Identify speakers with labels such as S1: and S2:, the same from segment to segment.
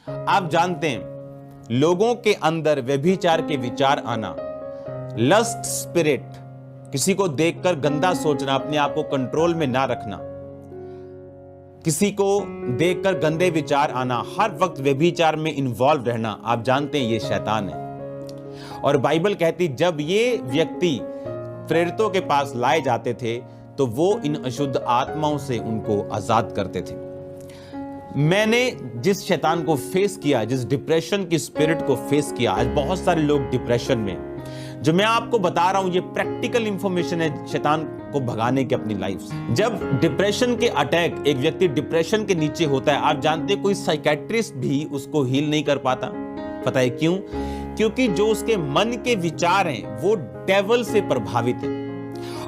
S1: आप जानते हैं लोगों के अंदर व्यभिचार के विचार आना, लस्ट स्पिरिट, किसी को देखकर गंदा सोचना, अपने आप को कंट्रोल में ना रखना, किसी को देखकर गंदे विचार आना, हर वक्त व्यभिचार में इन्वॉल्व रहना, आप जानते हैं ये शैतान है। और बाइबल कहती जब ये व्यक्ति प्रेरितों के पास लाए जाते थे तो वो इन अशुद्ध आत्माओं से उनको आजाद करते थे। मैंने जिस शैतान को फेस किया, जिस डिप्रेशन की स्पिरिट को फेस किया, आज बहुत सारे लोग डिप्रेशन में, जो मैं आपको बता रहा हूं ये प्रैक्टिकल इंफॉर्मेशन है शैतान को भगाने की अपनी लाइफ से। जब डिप्रेशन के अटैक, एक व्यक्ति डिप्रेशन के नीचे होता है, आप जानते हैं कोई साइकेट्रिस्ट भी उसको हील नहीं कर पाता। पता है क्यों? क्योंकि जो उसके मन के विचार हैं वो डेविल से प्रभावित है।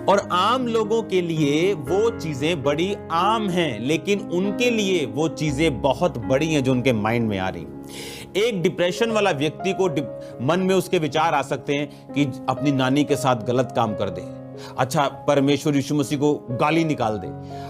S1: और आम लोगों के लिए वो चीजें बड़ी आम हैं, लेकिन उनके लिए वो चीजें बहुत बड़ी हैं जो उनके माइंड में आ रही। एक डिप्रेशन वाला व्यक्ति को मन में उसके विचार आ सकते हैं कि अपनी नानी के साथ गलत काम कर दे, अच्छा परमेश्वर यीशु मसीह को गाली निकाल दे,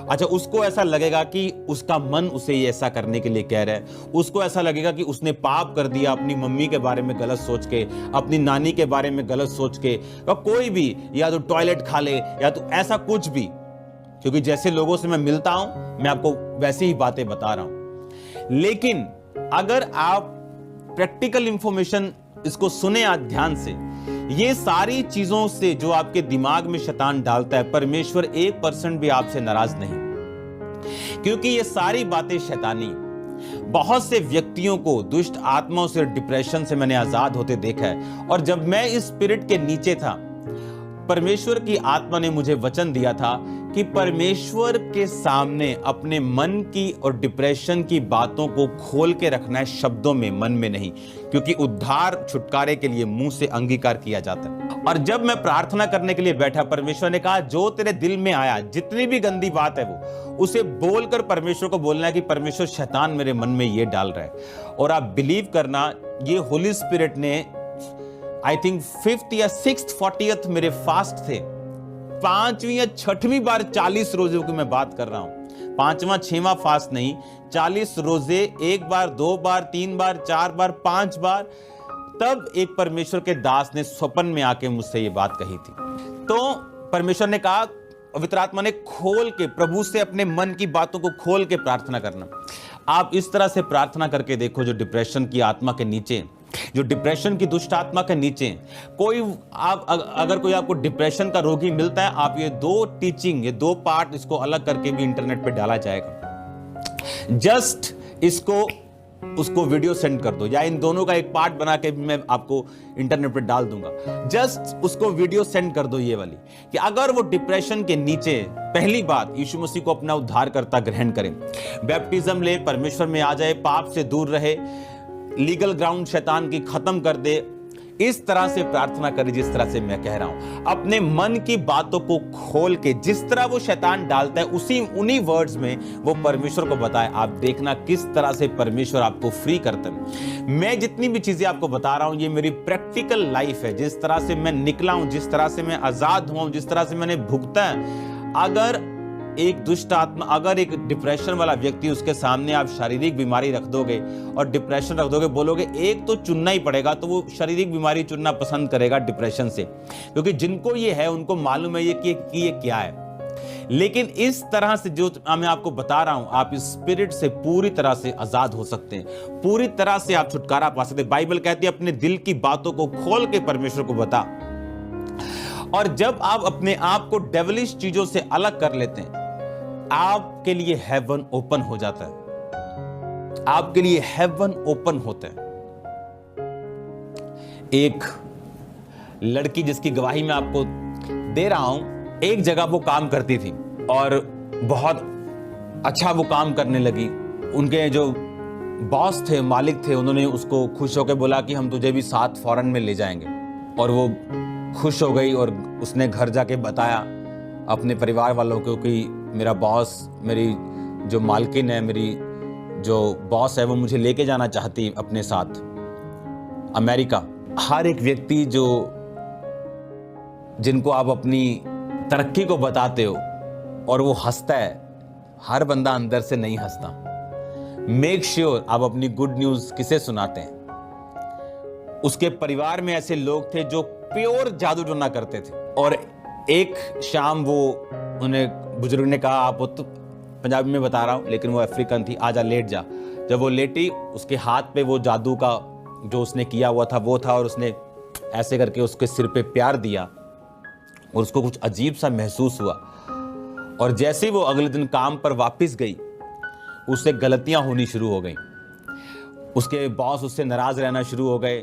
S1: अच्छा उसको ऐसा लगेगा कि उसका मन उसे ये ऐसा करने के लिए कह रहा है, उसको ऐसा लगेगा कि उसने पाप कर दिया अपनी मम्मी के बारे में गलत सोच के, अपनी नानी के बारे में गलत सोच के, या कोई भी, या तो टॉयलेट खा ले या तो ऐसा कुछ भी। क्योंकि जैसे लोगों से मैं मिलता हूं मैं आपको वैसी ही बातें बता रहा हूं। लेकिन अगर आप प्रैक्टिकल इंफॉर्मेशन इसको सुने आज ध्यान से, ये सारी चीजों से जो आपके दिमाग में शैतान डालता है, परमेश्वर 1% भी आपसे नाराज नहीं, क्योंकि ये सारी बातें शैतानी। बहुत से व्यक्तियों को दुष्ट आत्माओं से, डिप्रेशन से मैंने आजाद होते देखा है। और जब मैं इस स्पिरिट के नीचे था, परमेश्वर की आत्मा ने मुझे वचन दिया था कि परमेश्वर के सामने अपने मन की और डिप्रेशन की बातों को खोल के रखना है, शब्दों में, मन में नहीं, क्योंकि उद्धार छुटकारे के लिए मुंह से अंगीकार किया जाता है। और जब मैं प्रार्थना करने के लिए बैठा, परमेश्वर ने कहा जो तेरे दिल में आया, जितनी भी गंदी बात है वो उसे बोलकर परमेश्वर को बोलना है कि परमेश्वर शैतान मेरे मन में ये डाल रहा है। और आप बिलीव करना, ये होली स्पिरिट ने आई थिंक 5th या 6th 40th मेरे फास्ट थे, 5वीं या 6वीं बार 40 रोजों की मैं बात कर रहा हूं, 5वां 6वां फास्ट नहीं, 40 रोजे, 1 बार 2 बार 3 बार 4 बार 5 बार। तब एक परमेश्वर के दास ने स्वप्न में आके मुझसे ये बात कही थी। तो परमेश्वर ने कहा, पवित्र आत्मा ने खोल के, प्रभु से अपने मन की बातों को खोल के प्रार्थना करना। आप इस तरह से प्रार्थना करके देखो, जो डिप्रेशन की आत्मा के नीचे, जो डिप्रेशन की दुष्ट आत्मा के नीचे कोई, आप अगर कोई आपको डिप्रेशन का रोगी मिलता है, आप ये 2 टीचिंग, ये 2 पार्ट इसको अलग करके भी इंटरनेट पे डाला जाएगा। जस्ट इसको उसको वीडियो सेंड कर दो, या इन दोनों का एक पार्ट बना के मैं आपको इंटरनेट पे डाल दूंगा। जस्ट उसको वीडियो सेंड कर दो, ये वाली, कि अगर वो डिप्रेशन के नीचे, पहली बात यीशु मसीह को अपना उद्धारकर्ता ग्रहण करें, बैप्टिज्म ले, परमेश्वर में आ जाए, पाप से दूर रहे, लीगल ग्राउंड शैतान की खत्म कर दे, इस तरह से प्रार्थना करें जिस तरह से मैं कह रहा हूं। अपने मन की बातों को खोल के, जिस तरह वो शैतान डालता है उन्हीं वर्ड्स में वो परमेश्वर को बताए। आप देखना किस तरह से परमेश्वर आपको फ्री करता है। मैं जितनी भी चीजें आपको बता रहा हूं ये मेरी प्रैक्टिकल लाइफ है, जिस तरह से मैं निकला हूं, जिस तरह से मैं आजाद हुआ हूं, जिस तरह से मैंने भुगता है। अगर एक दुष्ट आत्मा, अगर एक डिप्रेशन वाला व्यक्ति, उसके सामने आप शारीरिक बीमारी रख दोगे और डिप्रेशन रख दोगे, बोलोगे एक तो चुनना ही पड़ेगा, तो वो शारीरिक बीमारी चुनना पसंद करेगा डिप्रेशन से, क्योंकि जिनको ये है उनको मालूम है ये कि ये क्या है। लेकिन इस तरह से जो मैं आपको बता रहा हूं, आप इस स्पिरिट से पूरी तरह से आजाद हो सकते हैं, पूरी तरह से आप छुटकारा पा सकते हैं। बाइबल कहती है अपने दिल की बातों को खोल के परमेश्वर को बता। और जब आप अपने आप को डेविलिश चीजों से अलग कर लेते हैं, आपके लिए हेवन ओपन हो जाता है, आपके लिए हेवन ओपन होता है। एक लड़की जिसकी गवाही मैं आपको दे रहा हूं, एक जगह वो काम करती थी और बहुत अच्छा वो काम करने लगी। उनके जो बॉस थे, मालिक थे, उन्होंने उसको खुश होकर बोला कि हम तुझे भी साथ फॉरेन में ले जाएंगे। और वो खुश हो गई और उसने घर जाके बताया अपने परिवार वालों को कि मेरा बॉस, मेरी जो मालकिन है, मेरी जो बॉस है, वो मुझे लेके जाना चाहती अपने साथ अमेरिका। हर एक व्यक्ति जिनको आप अपनी तरक्की को बताते हो और वो हंसता है, हर बंदा अंदर से नहीं हंसता। मेक श्योर आप अपनी गुड न्यूज किसे सुनाते हैं। उसके परिवार में ऐसे लोग थे जो प्योर जादू टोना करते थे, और एक शाम वो उन्हें बुजुर्ग ने कहा, आप तो पंजाबी में बता रहा हूं लेकिन वो अफ्रीकन थी, आजा लेट जा। जब वो लेटी, उसके हाथ पे वो जादू का जो उसने किया हुआ था वो था, और उसने ऐसे करके उसके सिर पे प्यार दिया और उसको कुछ अजीब सा महसूस हुआ। और जैसे ही वो अगले दिन काम पर वापस गई, उससे गलतियां होनी शुरू हो गई। उसके बॉस उससे नाराज रहना शुरू हो गए,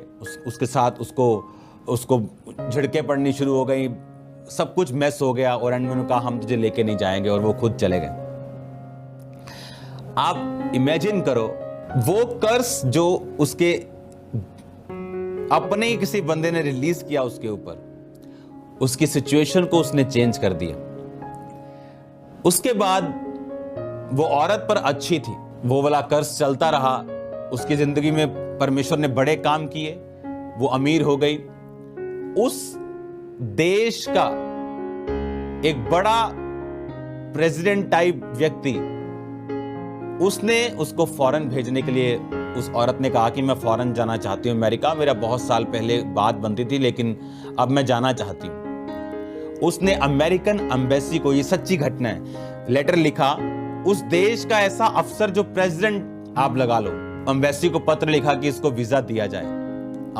S1: उसके साथ उसको झिड़के पड़नी शुरू हो गई, सब कुछ मेस हो गया। और एंड में उन्होंने कहा हम तुझे लेके नहीं जाएंगे, और वो खुद चले गए। आप इमेजिन करो, वो कर्स जो उसके अपने ही किसी बंदे ने रिलीज किया उसके ऊपर, उसकी सिचुएशन को उसने चेंज कर दिया। उसके बाद वो औरत पर अच्छी थी, वो वाला कर्स चलता रहा। उसकी जिंदगी में परमेश्वर ने बड़े काम किए, वो अमीर हो गई। उस देश का एक बड़ा प्रेसिडेंट टाइप व्यक्ति, उसने उसको फॉरेन भेजने के लिए, उस औरत ने कहा कि मैं फॉरेन जाना चाहती हूँ अमेरिका, मेरा बहुत साल पहले बात बनती थी लेकिन अब मैं जाना चाहती हूँ। उसने अमेरिकन एम्बेसी को, ये सच्ची घटना है, लेटर लिखा। उस देश का ऐसा अफसर जो प्रेसिडेंट आप लगा लो, एम्बेसी को पत्र लिखा कि इसको वीजा दिया जाए।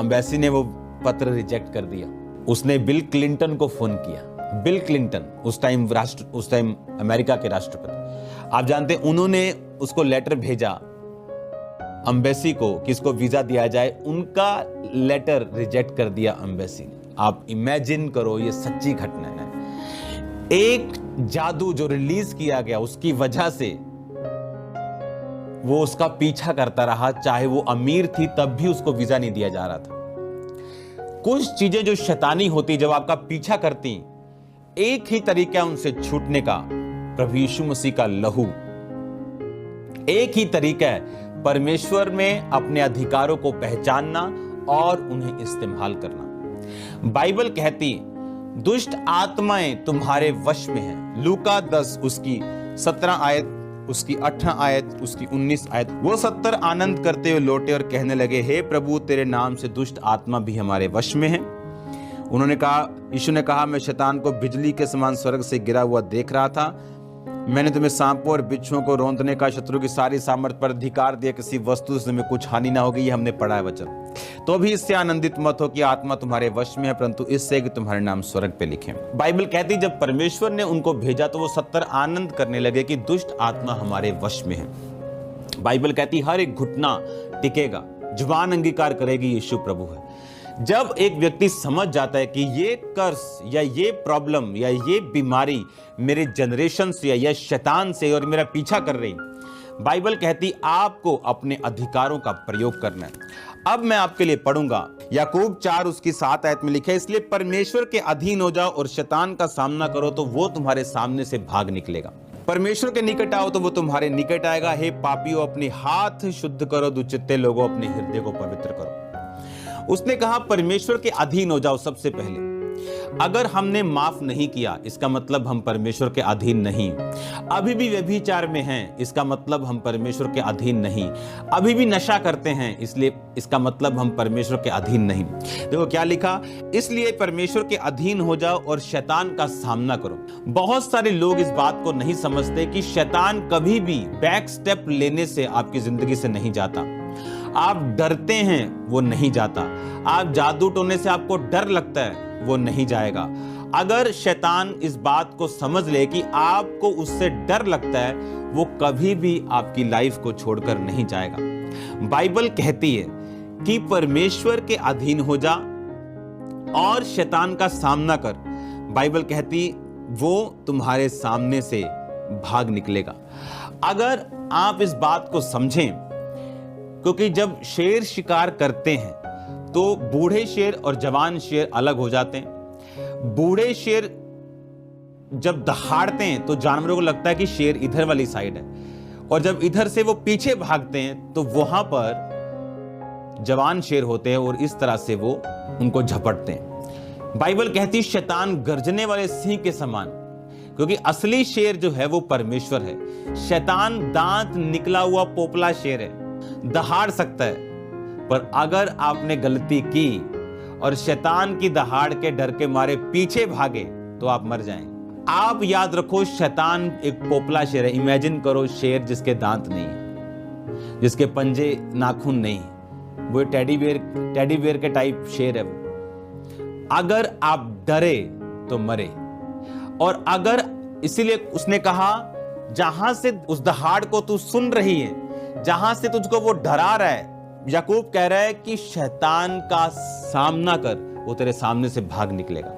S1: एम्बेसी ने वो पत्र रिजेक्ट कर दिया। उसने बिल क्लिंटन को फोन किया। बिल क्लिंटन उस टाइम अमेरिका के राष्ट्रपति, आप जानते हैं, उन्होंने उसको लेटर भेजा एम्बेसी को कि इसको वीजा दिया जाए। उनका लेटर रिजेक्ट कर दिया एम्बेसी ने। आप इमेजिन करो, ये सच्ची घटना है। एक जादू जो रिलीज किया गया, उसकी वजह से वो उसका पीछा करता रहा, चाहे वो अमीर थी तब भी उसको वीजा नहीं दिया जा रहा था। कुछ चीजें जो शैतानी होती, जब आपका पीछा करती, एक ही तरीका है उनसे छूटने का, प्रभु यीशु मसीह का लहू। एक ही तरीका है परमेश्वर में अपने अधिकारों को पहचानना और उन्हें इस्तेमाल करना। बाइबल कहती दुष्ट आत्माएं तुम्हारे वश में हैं। लूका 10 उसकी 17 आयत, उसकी 18 आयत, उसकी 19 आयत। वो 70 आनंद करते हुए लौटे और कहने लगे, हे प्रभु, तेरे नाम से दुष्ट आत्मा भी हमारे वश में है। उन्होंने कहा, यीशु ने कहा, मैं शैतान को बिजली के समान स्वर्ग से गिरा हुआ देख रहा था। मैंने तुम्हें सांपों और बिच्छुओं को रौंदने का, शत्रु की सारी सामर्थ पर अधिकार दिया, किसी वस्तु से तुम्हें कुछ हानि ना होगी। ये हमने पढ़ा है वचन। तो भी इससे आनंदित मत हो कि आत्मा तुम्हारे वश में है, परंतु इससे कि तुम्हारे नाम स्वर्ग पे लिखे। बाइबल कहती जब परमेश्वर ने उनको भेजा तो वो 70 आनंद करने लगे कि दुष्ट आत्मा हमारे वश में है। बाइबल कहती हर एक घुटना टिकेगा, जुबान अंगीकार करेगी यीशु प्रभु है। जब एक व्यक्ति समझ जाता है कि ये कर्स या ये प्रॉब्लम या ये बीमारी मेरे जनरेशन से या शैतान से और मेरा पीछा कर रही, बाइबल कहती आपको अपने अधिकारों का प्रयोग करना है। अब मैं आपके लिए पढ़ूंगा याकूब 4 उसकी 7 आयत में लिखा है, इसलिए परमेश्वर के अधीन हो जाओ और शैतान का सामना करो तो वो तुम्हारे सामने से भाग निकलेगा। परमेश्वर के निकट आओ तो वो तुम्हारे निकट आएगा। हे पापियों, अपने हाथ शुद्ध करो, दुचित्ते लोगों अपने हृदय को पवित्र करो। उसने कहा परमेश्वर के अधीन हो जाओ। सबसे पहले अगर हमने माफ नहीं किया, इसका मतलब हम परमेश्वर के अधीन नहीं। अभी भी व्यभिचार में हैं, इसका मतलब हम परमेश्वर के अधीन नहीं। अभी भी नशा करते हैं, इसलिए इसका मतलब हम परमेश्वर के अधीन नहीं। देखो क्या लिखा, इसलिए परमेश्वर के अधीन हो जाओ और शैतान का सामना करो। बहुत सारे लोग इस बात को नहीं समझते कि शैतान कभी भी बैक स्टेप लेने से आपकी जिंदगी से नहीं जाता। आप डरते हैं, वो नहीं जाता। आप जादू टोने से आपको डर लगता है, वो नहीं जाएगा। अगर शैतान इस बात को समझ ले कि आपको उससे डर लगता है, वो कभी भी आपकी लाइफ को छोड़कर नहीं जाएगा। बाइबल कहती है कि परमेश्वर के अधीन हो जा और शैतान का सामना कर। बाइबल कहती वो तुम्हारे सामने से भाग निकलेगा। अगर आप इस बात को समझें, क्योंकि जब शेर शिकार करते हैं तो बूढ़े शेर और जवान शेर अलग हो जाते हैं। बूढ़े शेर जब दहाड़ते हैं तो जानवरों को लगता है कि शेर इधर वाली साइड है, और जब इधर से वो पीछे भागते हैं तो वहां पर जवान शेर होते हैं और इस तरह से वो उनको झपटते हैं। बाइबल कहती शैतान गर्जने वाले सिंह के समान क्योंकि असली शेर जो है वो परमेश्वर है। शैतान दांत निकला हुआ पोपला शेर है, दहाड़ सकता है, पर अगर आपने गलती की और शैतान की दहाड़ के डर के मारे पीछे भागे तो आप मर जाएंगे। आप याद रखो, शैतान एक पोपला शेर है। इमेजिन करो शेर जिसके दांत नहीं है, जिसके पंजे नाखून नहीं, वो टेडी बियर के टाइप शेर है वो। अगर आप डरे तो मरे। और अगर, इसीलिए उसने कहा जहां से उस दहाड़ को तू सुन रही है, जहां से तुझको वो डरा रहा है, याकूब कह रहा है कि शैतान का सामना कर, वो तेरे सामने से भाग निकलेगा।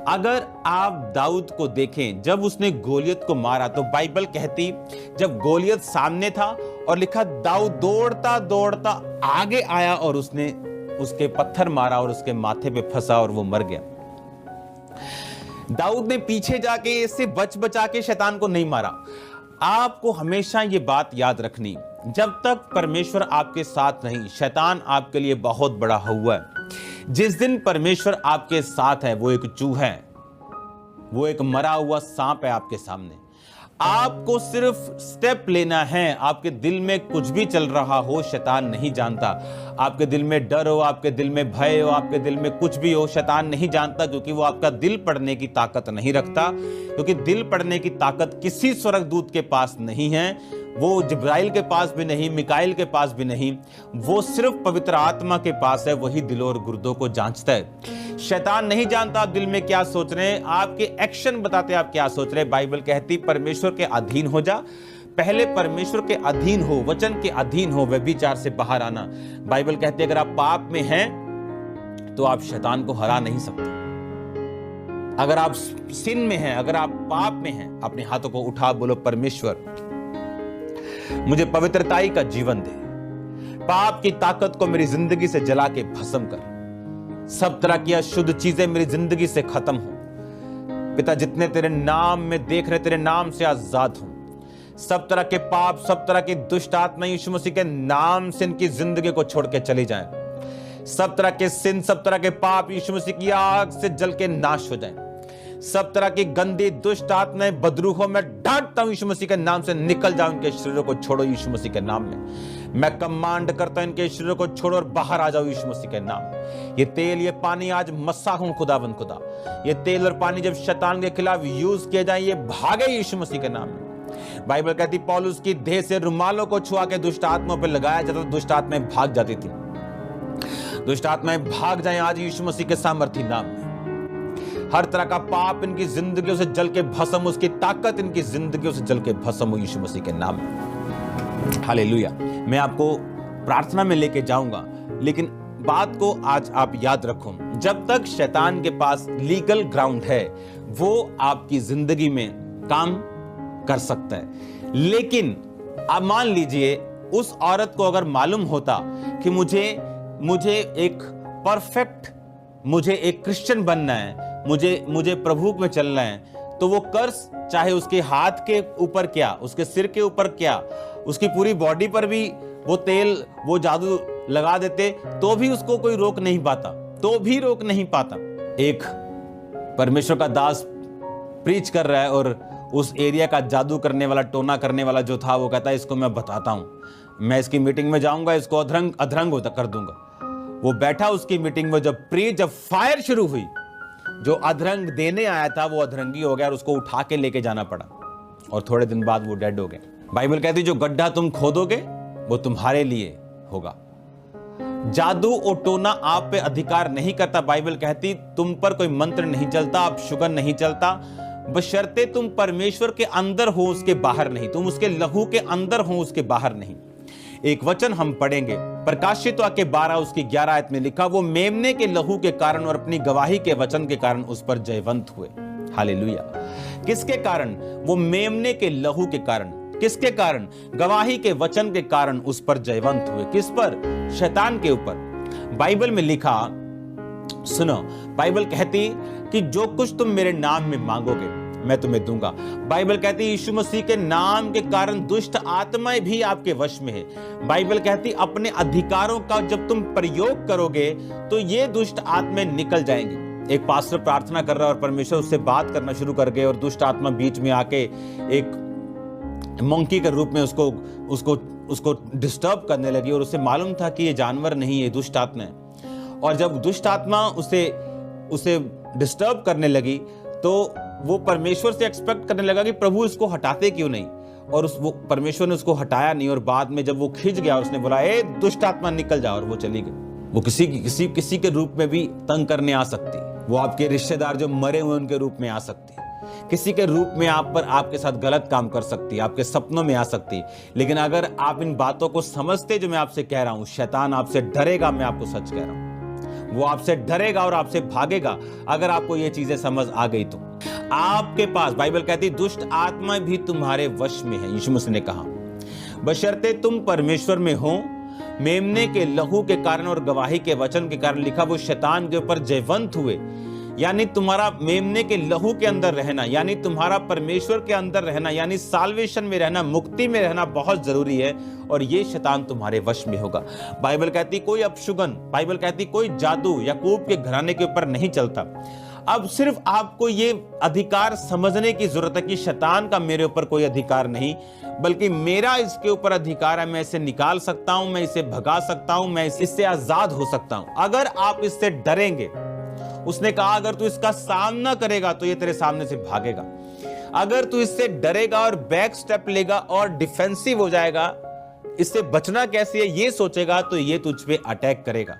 S1: अगर आप दाऊद को देखें, जब उसने गोलियत को मारा तो बाइबल कहती जब गोलियत सामने था और लिखा दाऊद दौड़ता दौड़ता आगे आया और उसने उसके पत्थर मारा और उसके माथे पे फंसा और वो मर गया। दाऊद ने पीछे जाके इससे बचा के शैतान को नहीं मारा। आपको हमेशा ये बात याद रखनी, जब तक परमेश्वर आपके साथ नहीं, शैतान आपके लिए बहुत बड़ा हुआ है। जिस दिन परमेश्वर आपके साथ है, वो एक चूहा है, वो एक मरा हुआ सांप है आपके सामने। आपको सिर्फ स्टेप लेना है। आपके दिल में कुछ भी चल रहा हो, शैतान नहीं जानता। आपके दिल में डर हो, आपके दिल में भय हो, आपके दिल में कुछ भी हो, शैतान नहीं जानता, क्योंकि वो आपका दिल पढ़ने की ताकत नहीं रखता। क्योंकि दिल पढ़ने की ताकत किसी स्वर्गदूत के पास नहीं है, वो जिब्राइल के पास भी नहीं, मिकाइल के पास भी नहीं, वो सिर्फ पवित्र आत्मा के पास है। वही दिल और गुर्दों को जांचता है। शैतान नहीं जानता आप दिल में क्या सोच रहे हैं, आपके एक्शन बताते आप क्या सोच रहे हैं। बाइबल कहती परमेश्वर के अधीन हो जा। पहले परमेश्वर के अधीन हो, वचन के अधीन हो, व्यभिचार से बाहर आना। बाइबल कहती है अगर आप पाप में हैं तो आप शैतान को हरा नहीं सकते। अगर आप सिन में हैं, अगर आप पाप में हैं, अपने हाथों को उठा बोलो परमेश्वर मुझे पवित्रताई का जीवन दे, पाप की ताकत को मेरी जिंदगी से जला के भस्म कर, सब तरह की अशुद्ध चीजें मेरी जिंदगी से खत्म हो। पिता जितने तेरे नाम में देख रहे तेरे नाम से आजाद हो। सब तरह के पाप, सब तरह की दुष्ट आत्मा यीशु मसीह के नाम से इनकी जिंदगी को छोड़ के चली जाए। सब तरह के सिन, सब तरह के पाप यीशु मसीह की आग से जल के नाश हो जाए। सब तरह की गंदी दुष्ट आत्माएं, बदरूहों में डांटता हूं यीशु मसीह के नाम से, निकल जाओ, इनके शरीरों को छोड़ो यीशु मसीह के नाम में। मैं कमांड करता हूं इनके शरीरों को छोड़ो और बाहर आ जाओ यीशु मसीह के नाम। ये तेल, ये पानी आज मस्सा हूं खुदावंद खुदा। ये तेल और पानी जब शैतान के खिलाफ यूज किए जाए, ये भागे यीशु मसीह के नाम में। बाइबल कहती पौलुस की देह से रुमालों को छुआ के दुष्ट आत्माओं पर लगाया जाता, दुष्ट आत्माएं भाग जाती थी। दुष्ट आत्माएं भाग जाएं आज यीशु मसीह के सामर्थी नाम में। हर तरह का पाप इनकी जिंदगियों से जल के भस्म, उसकी ताकत इनकी जिंदगियों से जल के भस्म हो यीशु मसीह के नाम में। हालेलुया। मैं आपको प्रार्थना में लेके जाऊंगा, लेकिन बात को आज आप याद रखो, जब तक शैतान के पास लीगल ग्राउंड है वो आपकी जिंदगी में काम कर सकता है। लेकिन अब मान लीजिए उस औरत को अगर मालूम होता कि मुझे एक परफेक्ट, मुझे एक क्रिश्चियन बनना है, मुझे प्रभु में चलना है, तो वो कर्स चाहे उसके हाथ के ऊपर क्या, उसके सिर के ऊपर क्या, उसकी पूरी बॉडी पर भी वो तेल, वो जादू लगा देते तो भी उसको कोई रोक नहीं पाता, तो भी रोक नहीं पाता। एक परमेश्वर का दास प्रीच कर रहा है और उस एरिया का जादू करने वाला, टोना करने वाला जो था, वो कहता है इसको मैं बताता हूं, मैं इसकी मीटिंग में जाऊंगा, इसको अधरंग कर दूंगा। वो बैठा उसकी मीटिंग में, जब फायर शुरू हुई, जो अधरंग देने आया था वो अधरंगी हो गया और उसको उठा के लेके जाना पड़ा और थोड़े दिन बाद वो डेड हो गए। बाइबल कहती जो गड्ढा तुम खोदोगे वो तुम्हारे लिए होगा। जादू और टोना आप पे अधिकार नहीं करता। बाइबल कहती तुम पर कोई मंत्र नहीं चलता, आप शुगर नहीं चलता, बशर्ते तुम परमेश्वर के अंदर हो, उसके बाहर नहीं। तुम उसके लहू के अंदर हो, उसके बाहर नहीं। एक वचन हम पढ़ेंगे, प्रकाशित वाक्य 12 उसकी 11 आयत में लिखा, वो मेमने के लहू के कारण और अपनी गवाही के वचन के कारण उस पर जयवंत हुए। हालेलुया। किसके कारण? वो मेमने के लहू के कारण। किसके कारण? गवाही के वचन के कारण उस पर जयवंत हुए। किस पर? शैतान के ऊपर। बाइबल में लिखा, सुनो, बाइबल कहती कि जो कुछ तुम मेरे नाम में मांगोगे मैं तुम्हें दूंगा। बाइबल कहती यीशु मसीह के नाम के कारण दुष्ट आत्माएं भी आपके वश में है। बाइबल कहती अपने अधिकारों का जब तुम प्रयोग करोगे तो ये दुष्ट आत्माएं निकल जाएंगी। एक पास्टर प्रार्थना कर रहा है और परमेश्वर उससे बात करना शुरू कर गए और दुष्ट आत्मा बीच में आके एक मंकी के रूप में उसको डिस्टर्ब करने लगी और उसे मालूम था कि ये जानवर नहीं है, दुष्ट आत्मा है। और जब दुष्ट आत्मा उसे डिस्टर्ब करने लगी तो वो परमेश्वर से एक्सपेक्ट करने लगा कि प्रभु इसको हटाते क्यों नहीं, और वो परमेश्वर ने उसको हटाया नहीं। और बाद में जब वो खिंच गया उसने बोला, ए दुष्ट आत्मा निकल जा, और वो चली गई। वो किसी के रूप में भी तंग करने आ सकती, वो आपके रिश्तेदार जो मरे हुए उनके रूप में आ सकती, किसी के रूप में आपके साथ गलत काम कर सकती है, आपके सपनों में आ सकती। लेकिन अगर आप इन बातों को समझते जो मैं आपसे कह रहा हूं, शैतान आपसे डरेगा। मैं आपको सच कह रहा हूं, वो आपसे डरेगा और आपसे भागेगा अगर आपको ये चीजें समझ आ गई तो। आपके पास बाइबल कहती दुष्ट आत्मा भी तुम्हारे वश में है, यीशु मसीह ने कहा, बशर्ते तुम परमेश्वर में हो। मेमने के लहू के कारण और गवाही के वचन के कारण लिखा, वो शैतान के ऊपर जयवंत हुए। यानी तुम्हारा मेमने के लहू के अंदर रहना, यानी तुम्हारा परमेश्वर के अंदर रहना, यानी साल्वेशन में रहना, मुक्ति में रहना बहुत जरूरी है। और ये शैतान तुम्हारे वश में होगा। बाइबल कहती कोई अपशुगन, बाइबल कहती कोई जादू याकूब के घराने के ऊपर नहीं चलता। अब सिर्फ आपको ये अधिकार समझने की जरूरत है कि शैतान का मेरे ऊपर कोई अधिकार नहीं, बल्कि मेरा इसके ऊपर अधिकार है। मैं इसे निकाल सकता हूं, मैं इसे भगा सकता हूं, मैं इससे आजाद हो सकता हूं अगर आप इससे डरेंगे। उसने कहा अगर तू इसका सामना करेगा तो ये तेरे सामने से भागेगा। अगर तू इससे डरेगा और बैक स्टेप लेगा और डिफेंसिव हो जाएगा, इससे बचना कैसे है ये सोचेगा, तो ये तुझ पे अटैक करेगा।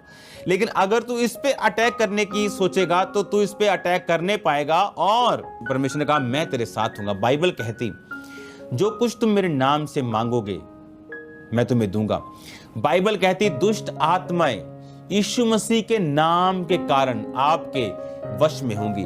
S1: लेकिन अगर तू इस पे अटैक करने की सोचेगा तो तू इस पे अटैक करने पाएगा। और परमेश्वर ने कहा मैं तेरे साथ हूंगा। बाइबल कहती जो कुछ तुम मेरे नाम से मांगोगे मैं तुम्हें दूंगा। बाइबल कहती दुष्ट आत्माएं यीशु मसीह के नाम के कारण आपके वश में होंगी।